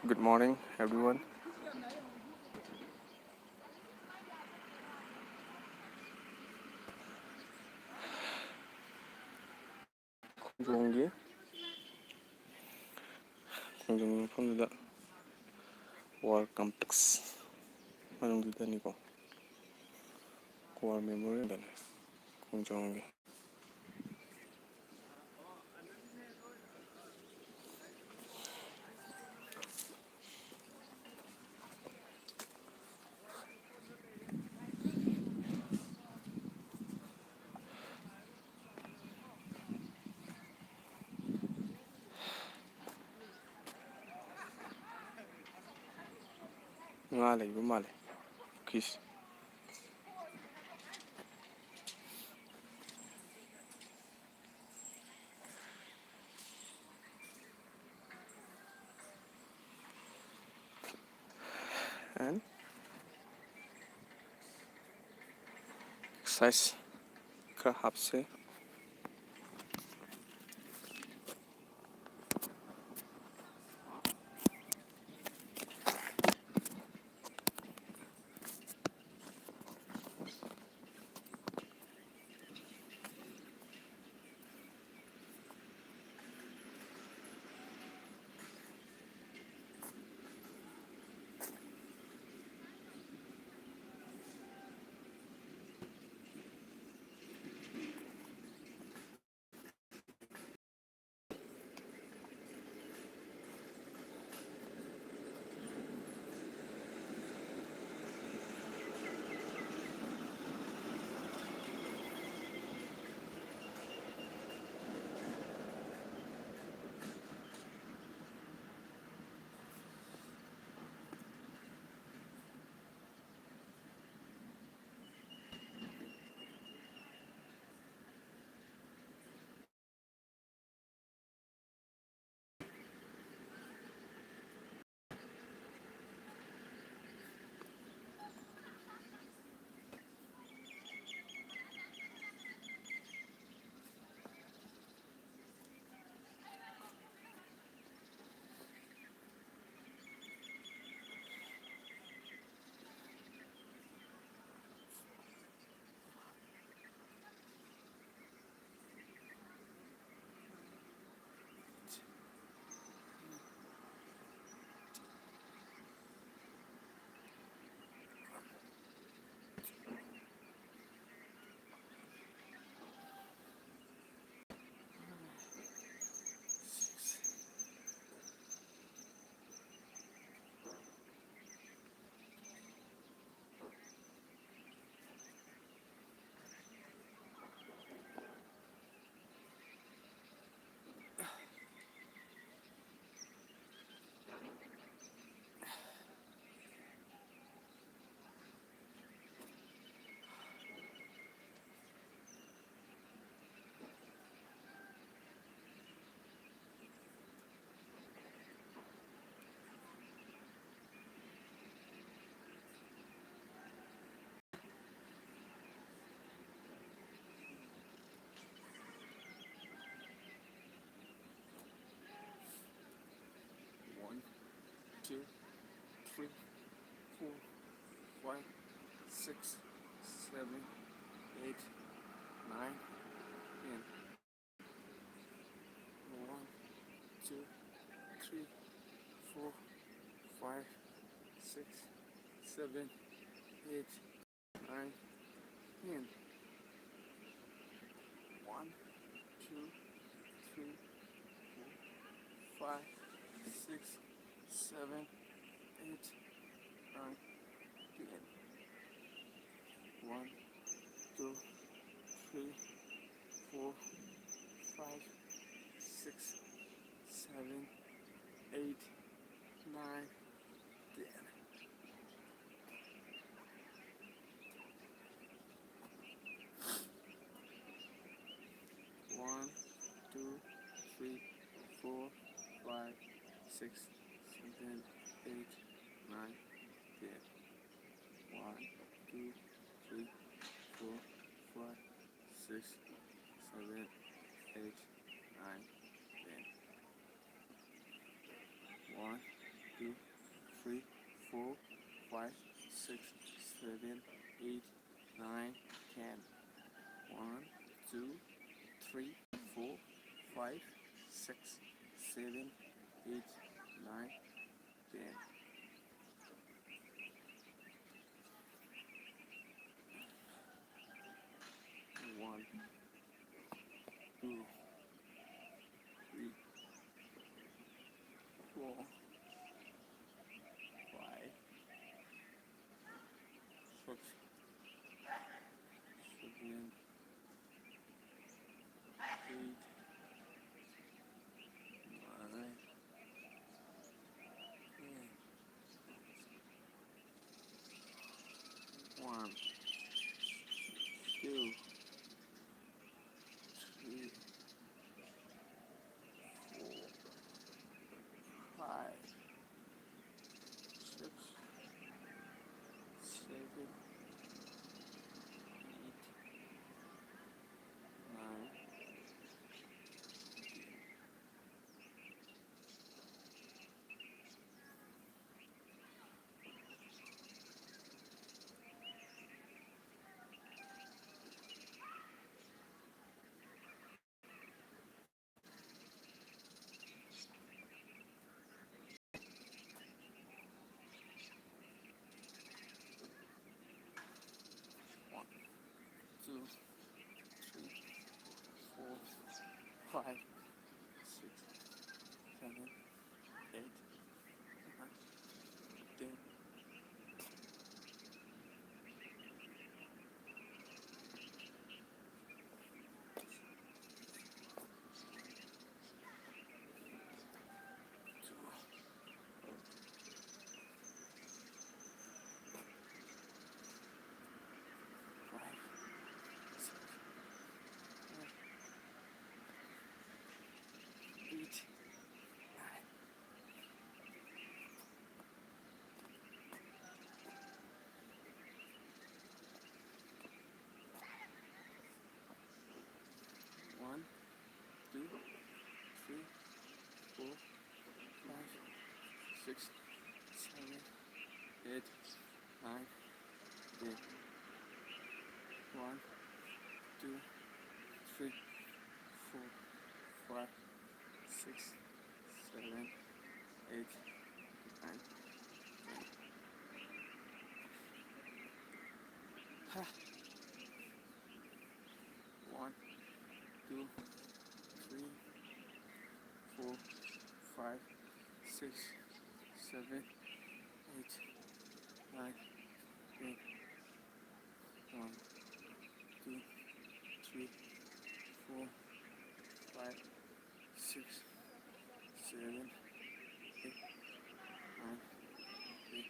Good morning, everyone. ꯈꯣꯡꯖꯣꯝꯒꯤ ꯃꯐꯝꯗꯨꯗ war complex ꯃꯅꯨꯡꯗꯨꯗꯅꯤꯀꯣ, war ꯃꯦꯃꯣꯔꯤꯌꯦꯜꯗꯅꯤ ꯈꯣꯡꯖꯣꯝꯒꯤ. ꯉꯥ ꯂꯩꯕ ꯃꯥꯜꯂꯦ ꯄꯨꯈ꯭ꯔꯤꯁꯦ. And exercise khara hapse. One, two, three, 4, 5, 6, 7, 8, 9, 10. 1, 2, 3, 4, 5, 6, 7, 8, 9, 10. 1, 2, 3, 4, 5, 6, 7, 8, 9, 10. 1, 2, 3, 4, 5, 6, 7, 8, 9, 10. 1, 2, 3, 4, 5, 6, 7, 8, 9, 10. 1, 2, 3, 4, 5, 6, 7, 8, 9, 10. 1, two, three, four, five, six, seven, eight, nine, 10. 1, 2, 3, 4, 5, 6, 7, 8, 9, 10. 1, 2, 3, 4, 5, 6, 7, 8, 9, 10. 1, 2, 3, 4, 5, 6, 7, 8, 9, 1, 2, 3, 4, 5, 6, 7, 8, 9, 10. 1, 2, 3, 4, 5, 6, 7, 8, 9, 10. 1, 2, 3, 4, 5, 6, 7, 8, 9, 10. Ha! 1, 2, 3, 4, 5, 6, 7, 8, 9, 10. 1, 2, 3, 4, 5, 6, 7, 8, 9, 10. 1,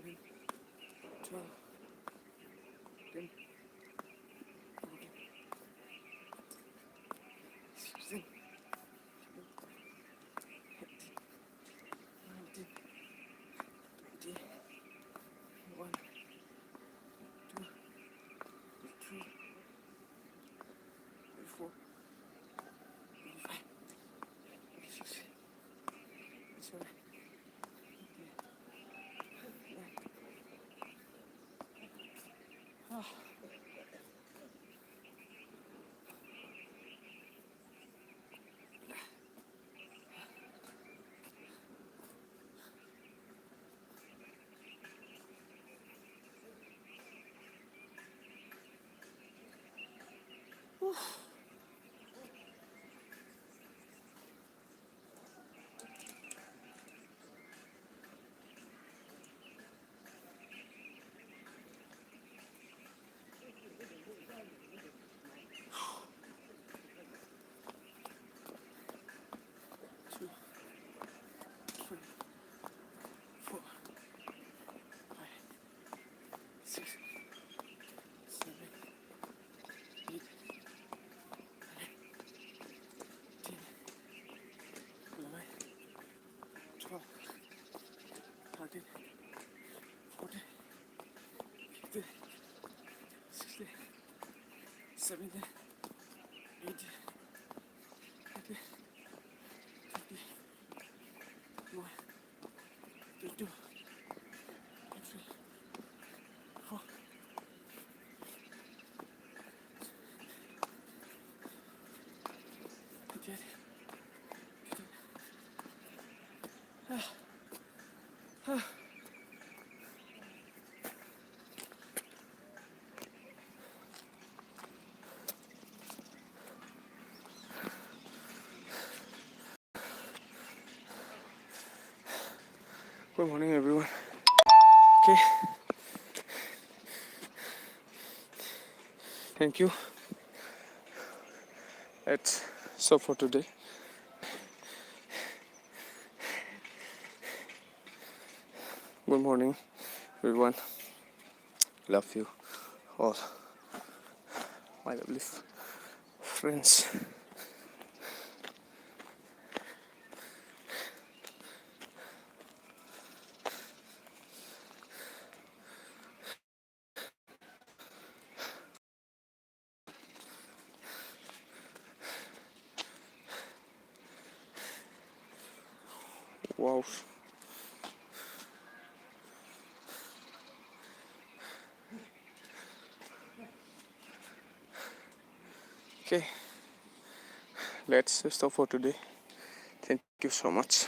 11, 12, 13, 14, 16, 18, 19, 20, 1, 2, 3, 4, 5, 6, 7, 8, 9. Two, three, four, five, six, 7, 8, 10, 11, 12, 13, 14, 15, 16, 17, 18, 19, 20, 21, 22, 23, 4, 28, 29. Good morning, everyone. Okay. Thank you. That's so for today. Good morning, everyone. Love you all, my lovely friends. Wow. Okay, let's stop for today. Thank you so much.